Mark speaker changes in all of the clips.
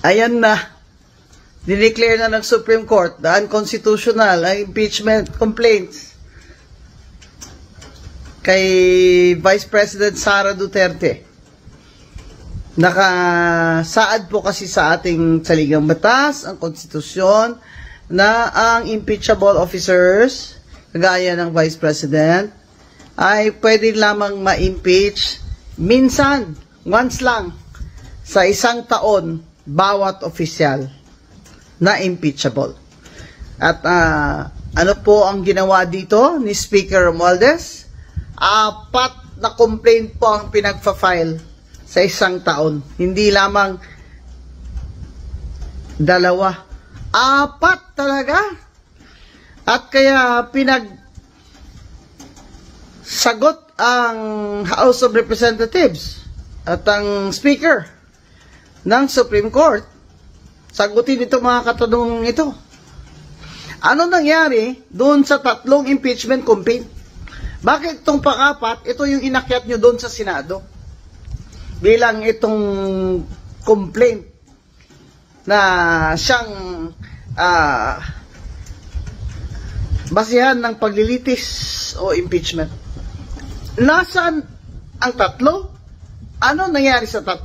Speaker 1: Ayan na, dineclare na ng Supreme Court na unconstitutional ang impeachment complaints kay Vice President Sara Duterte. Nakasaad po kasi sa ating saligang batas, ang konstitusyon, na ang impeachable officers, kagaya ng Vice President, ay pwede lamang ma-impeach minsan, once lang, sa isang taon, bawat opisyal na impeachable. At ano po ang ginawa dito ni Speaker Romualdez? 4 na complaint po ang pinagfa-file sa isang taon. Hindi lamang 2. 4 talaga. At kaya sagot ang House of Representatives at ang Speaker ng Supreme Court. Sagutin ito mga katanungan ito. Ano nangyari doon sa 3 impeachment complaint? Bakit itong pang-4, ito yung inakyat nyo doon sa Senado? Bilang itong complaint na siyang basihan ng paglilitis o impeachment. Nasaan ang 3? Ano nangyari sa 3?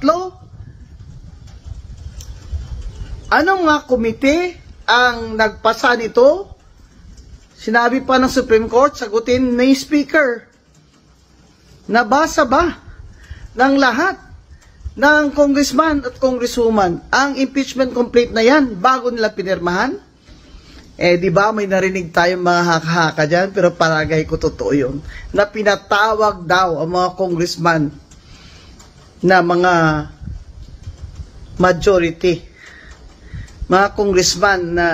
Speaker 1: Anong komite ang nagpasa nito? Sinabi pa ng Supreme Court, sagutin ni Speaker. Nabasa ba ng lahat ng congressman at congresswoman ang impeachment complaint na yan bago nila pinirmahan? Di ba may narinig tayong mga haka-haka dyan, pero palagay ko totoo yun, na pinatawag daw ang mga congressman na mga majority, mga congressman na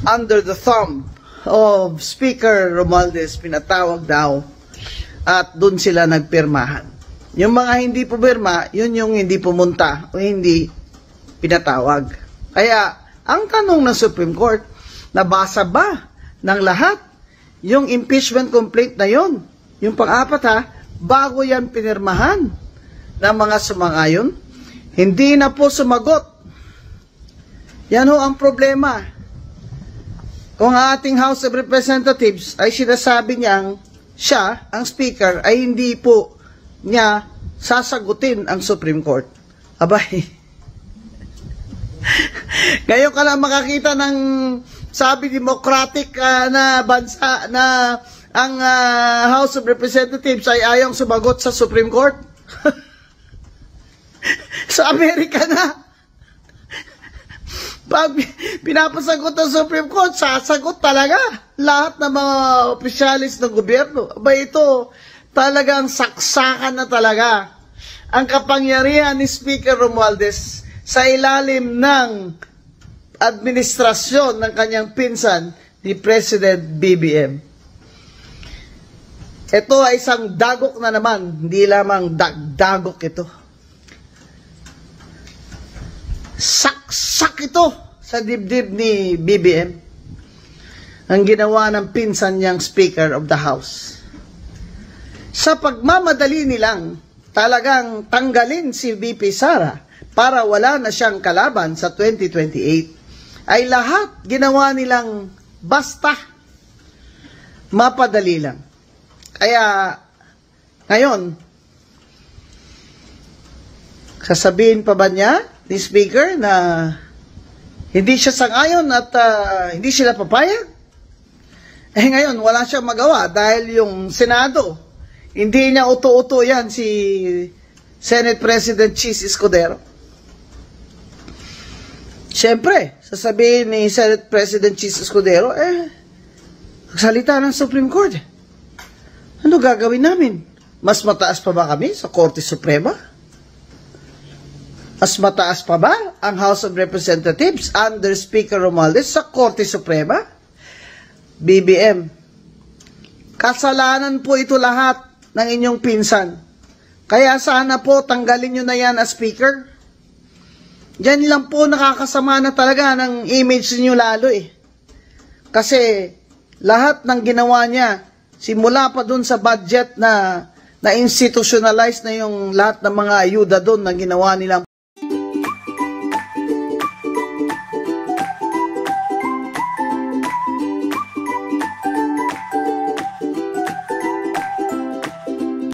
Speaker 1: under the thumb of Speaker Romualdez, pinatawag daw at doon sila nagpirmahan. Yung mga hindi pumirma, yun yung hindi pumunta o hindi pinatawag. Kaya, ang tanong ng Supreme Court, nabasa ba ng lahat yung impeachment complaint na yun? Yung pang-4 bago yan pinirmahan ng mga sumang-ayon? Hindi na po sumagot. Yan ho ang problema. Kung ang ating House of Representatives ay sinasabi niyang siya, ang Speaker, ay hindi po niya sasagutin ang Supreme Court. Abay, ngayon ka lang makakita ng sabi democratic na bansa na ang House of Representatives ay ayong sumagot sa Supreme Court. Sa Amerika na. Pag pinapasagot ng Supreme Court, sasagot talaga lahat ng mga opisyalis ng gobyerno. Aba, ito talagang saksakan na talaga ang kapangyarihan ni Speaker Romualdez sa ilalim ng administrasyon ng kanyang pinsan ni President BBM. Ito ay isang dagok na naman, hindi lamang dagok ito. Saksak ito sa dibdib ni BBM ang ginawa ng pinsan niyang Speaker of the House. Sa pagmamadali nilang talagang tanggalin si VP Sara para wala na siyang kalaban sa 2028, ay lahat ginawa nilang basta mapadali lang. Kaya ngayon, sasabihin pa ba niya ni Speaker na hindi siya sang-ayon at hindi sila papayag? Ngayon, wala siyang magawa dahil yung Senado, hindi niya uto-uto yan si Senate President Chis Escudero. Siyempre, sasabihin ni Senate President Chis Escudero, magsalita ng Supreme Court. Ano gagawin namin? Mas mataas pa ba kami sa Korte Suprema? Mas mataas pa ba ang House of Representatives under Speaker Romualdez sa Korte Suprema? BBM, kasalanan po ito lahat ng inyong pinsan. Kaya sana po tanggalin nyo na yan as Speaker. Diyan lang po nakakasama na talaga ng image niyo lalo Kasi lahat ng ginawa niya, simula pa dun sa budget na institutionalize na yung lahat ng mga ayuda dun na ginawa nilang